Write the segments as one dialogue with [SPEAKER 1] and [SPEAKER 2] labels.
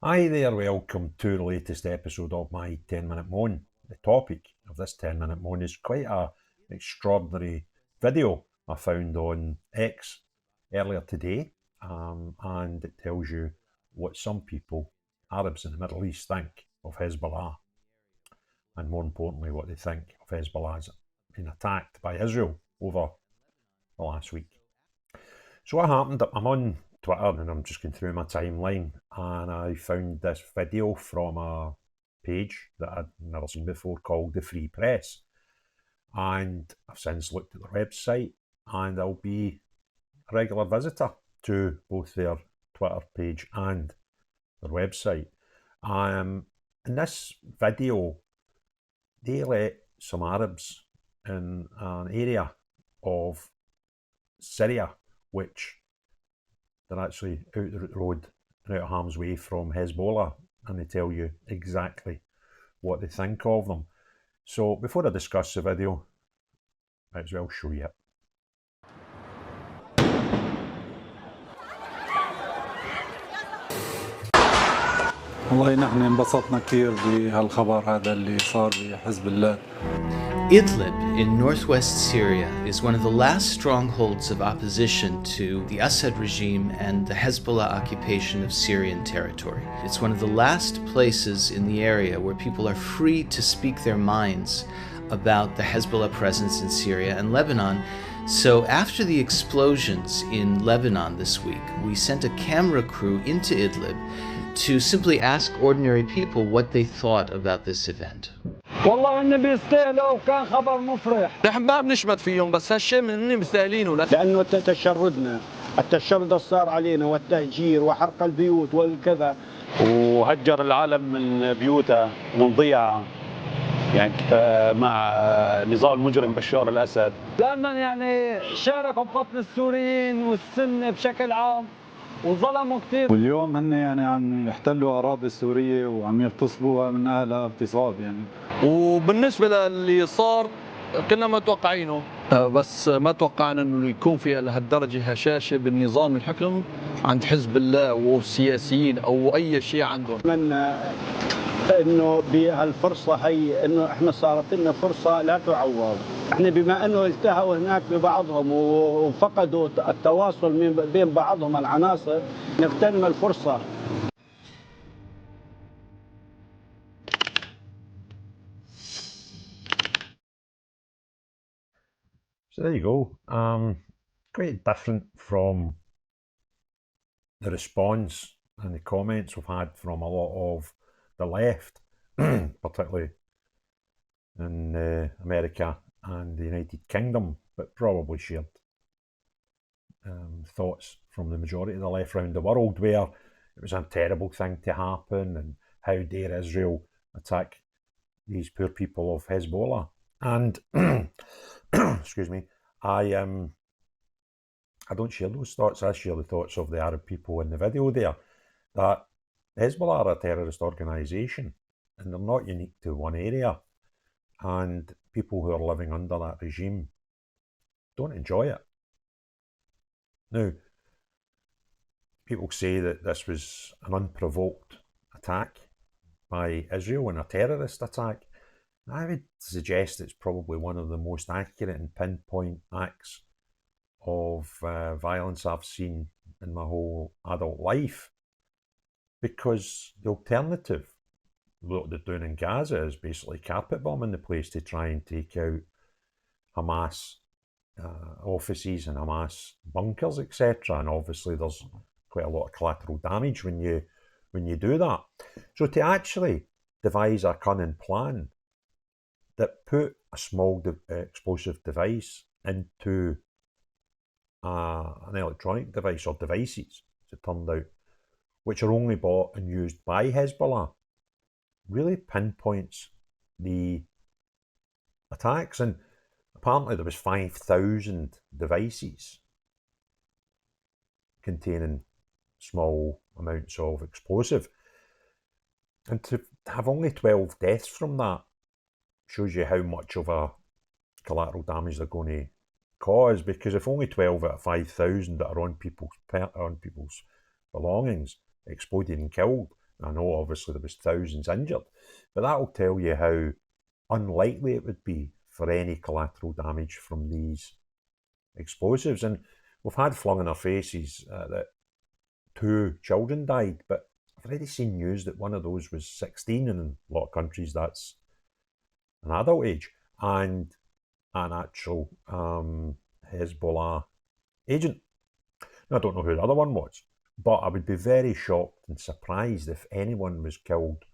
[SPEAKER 1] Hi there, welcome to the latest episode of my 10-minute moan. The topic of this 10-minute moan is quite an extraordinary video I found on X earlier today, and it tells you what some people, Arabs in the Middle East, think of Hezbollah, and more importantly, what they think of Hezbollah being attacked by Israel over the last week. So what happened, I'm on Twitter and I'm just going through my timeline and I found this video from a page that I'd never seen before called The Free Press. And I've since looked at their website and I'll be a regular visitor to both their Twitter page and their website. In this video, they let some Arabs in an area of Syria which they're actually out the road and out of harm's way from Hezbollah, and they tell you exactly what they think of them. So before I discuss the video, might as well show you it.
[SPEAKER 2] والله نحن انبسطنا كثير بهالخبر هذا اللي صار بحزب الله.
[SPEAKER 3] Idlib in northwest Syria is one of the last strongholds of opposition to the Assad regime and the Hezbollah occupation of Syrian territory. It's one of the last places in the area where people are free to speak their minds about the Hezbollah presence in Syria and Lebanon. So after the explosions in Lebanon this week, we sent a camera crew into Idlib to simply ask ordinary people what they thought about this event.
[SPEAKER 4] والله إنه بيستاهلوا وكان خبر مفرح.
[SPEAKER 5] نحن ما بنشمت فيهم بس هالشيء من مستاهلينه
[SPEAKER 4] لأنه تشردنا، التشرد اللي صار علينا والتهجير وحرق البيوت والكذا، وهجر العالم من بيوتها ومن ضياعها، يعني مع نظام المجرم بشار الأسد. لأنهم يعني شاركوا بقتل السوريين والسنة بشكل عام وظلموا كثير.
[SPEAKER 2] واليوم هن يعني عم يحتلوا أراضي سورية وعم يغتصبوها من أهلها اغتصاب يعني.
[SPEAKER 5] وبالنسبة للي صار كنا متوقعينه بس ما توقعنا انه يكون في لهالدرجه هشاشه بالنظام الحكم عند حزب الله والسياسيين او اي شيء عندهم.
[SPEAKER 4] اتمنى انه بهالفرصه هي انه احنا صارت لنا فرصه لا تعوض. احنا بما انه التهوا هناك ببعضهم وفقدوا التواصل بين بعضهم العناصر، نغتنم الفرصه.
[SPEAKER 1] So there you go. Quite different from the response and the comments we've had from a lot of the left, particularly in America and the United Kingdom, but probably shared thoughts from the majority of the left around the world, where it was a terrible thing to happen and how dare Israel attack these poor people of Hezbollah. And excuse me, I don't share those thoughts. I share the thoughts of the Arab people in the video there, that Hezbollah are a terrorist organisation and they're not unique to one area, and people who are living under that regime don't enjoy it. Now, people say that this was an unprovoked attack by Israel and a terrorist attack. I would suggest it's probably one of the most accurate and pinpoint acts of violence I've seen in my whole adult life, because the alternative, what they're doing in Gaza, is basically carpet bombing the place to try and take out Hamas offices and Hamas bunkers, etc. And obviously there's quite a lot of collateral damage when you do that. So to actually devise a cunning plan that put a small explosive device into an electronic device or devices, as it turned out, which are only bought and used by Hezbollah, really pinpoints the attacks. And apparently there was 5,000 devices containing small amounts of explosive. And to have only 12 deaths from that shows you how much of a collateral damage they're going to cause, because if only 12 out of 5,000 that are on people's belongings exploded and killed, I know obviously there was thousands injured, but that'll tell you how unlikely it would be for any collateral damage from these explosives. And we've had flung in our faces that 2 children died, but I've already seen news that one of those was 16, and in a lot of countries that's an adult age, and an actual Hezbollah agent. Now, I don't know who the other one was, but I would be very shocked and surprised if anyone was killed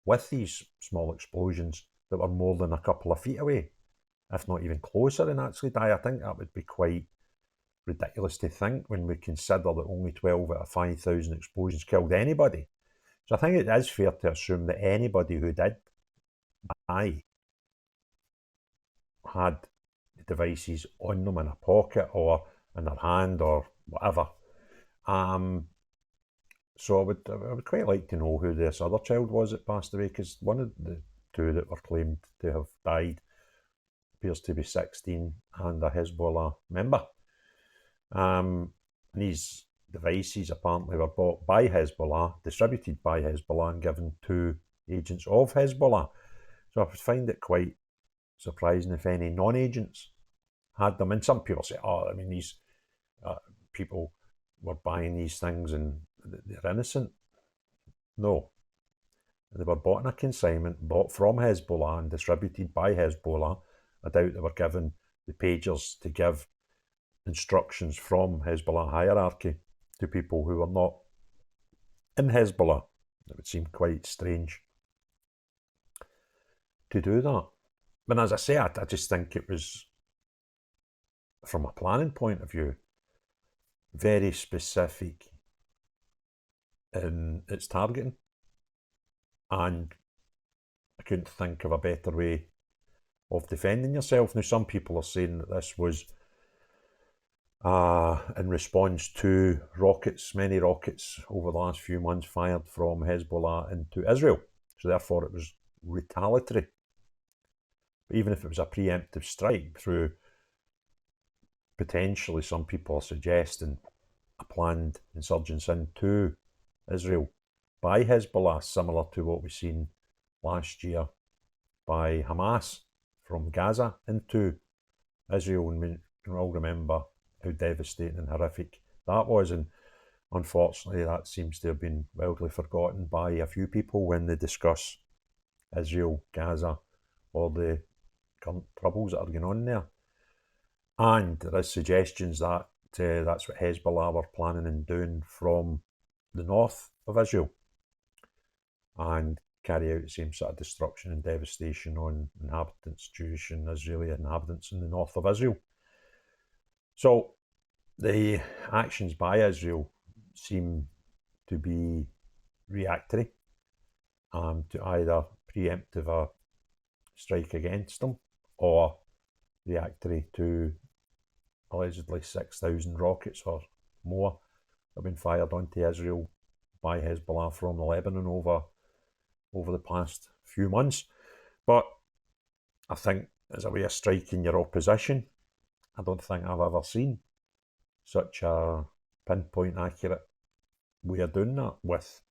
[SPEAKER 1] with these small explosions that were more than a couple of feet away, if not even closer, and actually die. I think that would be quite ridiculous to think when we consider that only 12 out of 5,000 explosions killed anybody. So I think it is fair to assume that anybody who did die had the devices on them in a pocket or in their hand or whatever. So I would quite like to know who this other child was that passed away, because one of the 2 that were claimed to have died appears to be 16 and a Hezbollah member. These devices apparently were bought by Hezbollah, distributed by Hezbollah, and given to agents of Hezbollah. So I would find it quite surprising if any non-agents had them. And some people say, oh, I mean, these people were buying these things and they're innocent. No. They were bought in a consignment, bought from Hezbollah and distributed by Hezbollah. I doubt they were given the pagers to give instructions from Hezbollah hierarchy to people who were not in Hezbollah. It would seem quite strange to do that. But as I say, I just think it was, from a planning point of view, very specific in its targeting. And I couldn't think of a better way of defending yourself. Now, some people are saying that this was in response to rockets, many rockets over the last few months fired from Hezbollah into Israel. So therefore it was retaliatory. But even if it was a preemptive strike through, potentially some people are suggesting, a planned insurgence into Israel by Hezbollah, similar to what we've seen last year by Hamas from Gaza into Israel. And we can all remember how devastating and horrific that was. And unfortunately, that seems to have been wildly forgotten by a few people when they discuss Israel, Gaza, or the current troubles that are going on there. And there is suggestions that that's what Hezbollah were planning and doing from the north of Israel, and carry out the same sort of destruction and devastation on inhabitants, Jewish and Israeli inhabitants in the north of Israel. So the actions by Israel seem to be reactory to either preemptive a strike against them, or reactory to allegedly 6,000 rockets or more have been fired onto Israel by Hezbollah from Lebanon over the past few months. But I think as a way of striking your opposition, I don't think I've ever seen such a pinpoint accurate way of doing that with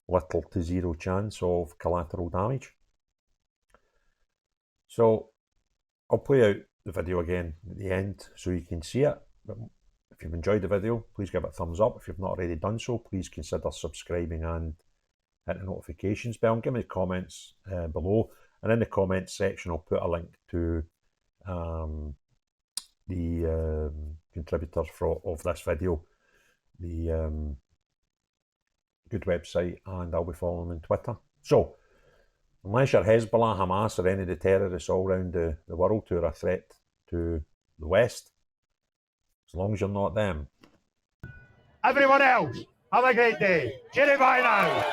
[SPEAKER 1] little to zero chance of collateral damage. So I'll play out the video again at the end so you can see it. But if you've enjoyed the video, please give it a thumbs up. If you've not already done so, please consider subscribing and hit the notifications bell, and give me comments below. And in the comments section, I'll put a link to the contributor of this video, the good website, and I'll be following on Twitter. So, unless you're Hezbollah, Hamas, or any of the terrorists all around the world who are a threat to the West, as long as you're not them.
[SPEAKER 6] Everyone else, have a great day. Cheerio bye now.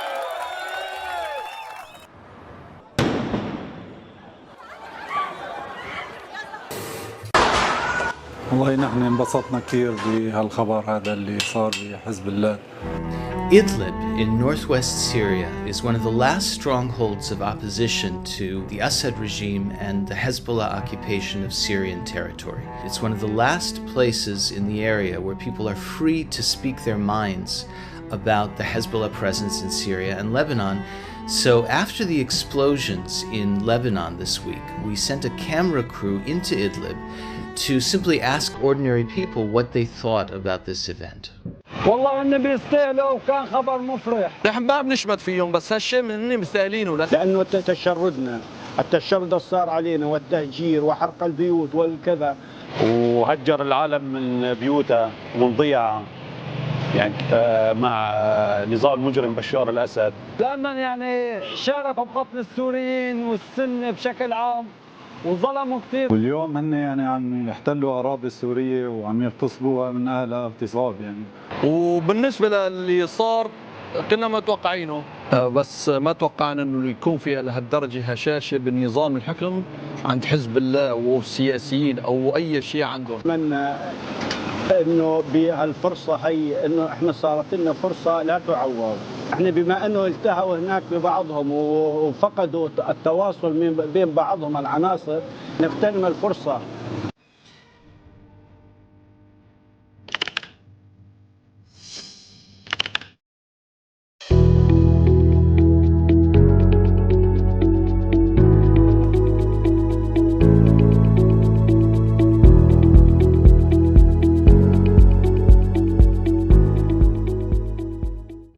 [SPEAKER 2] والله نحن انبسطنا كثير بهالخبر هذا اللي صار بحزب الله.
[SPEAKER 3] Idlib in northwest Syria is one of the last strongholds of opposition to the Assad regime and the Hezbollah occupation of Syrian territory. It's one of the last places in the area where people are free to speak their minds about the Hezbollah presence in Syria and Lebanon. So after the explosions in Lebanon this week, we sent a camera crew into Idlib to simply ask ordinary people what they thought about this event.
[SPEAKER 7] والله إنه بيستاهلوا وكان خبر مفرح.
[SPEAKER 5] نحن ما بنشمت فيهم بس هالشيء مني مستاهلينه
[SPEAKER 4] لأنه تشردنا، التشرد اللي صار علينا والتهجير وحرق البيوت والكذا، وهجر العالم من بيوتها ومن ضياعها يعني مع نظام المجرم بشار الأسد.
[SPEAKER 7] لأنهم يعني شاركوا بقتل السوريين والسنة بشكل عام وظلموا كثير.
[SPEAKER 2] واليوم هن يعني عم يحتلوا أراضي سورية وعم يغتصبوها من أهلها اغتصاب يعني.
[SPEAKER 5] وبالنسبة للي صار كنا متوقعينه بس ما توقعنا انه يكون في لهالدرجه هشاشه بالنظام الحكم عند حزب الله والسياسيين او اي شيء عندهم.
[SPEAKER 4] اتمنى انه بهالفرصه هي انه احنا صارت لنا فرصه لا تعوض، احنا بما انه التهوا هناك ببعضهم وفقدوا التواصل بين بعضهم العناصر، نغتنم الفرصه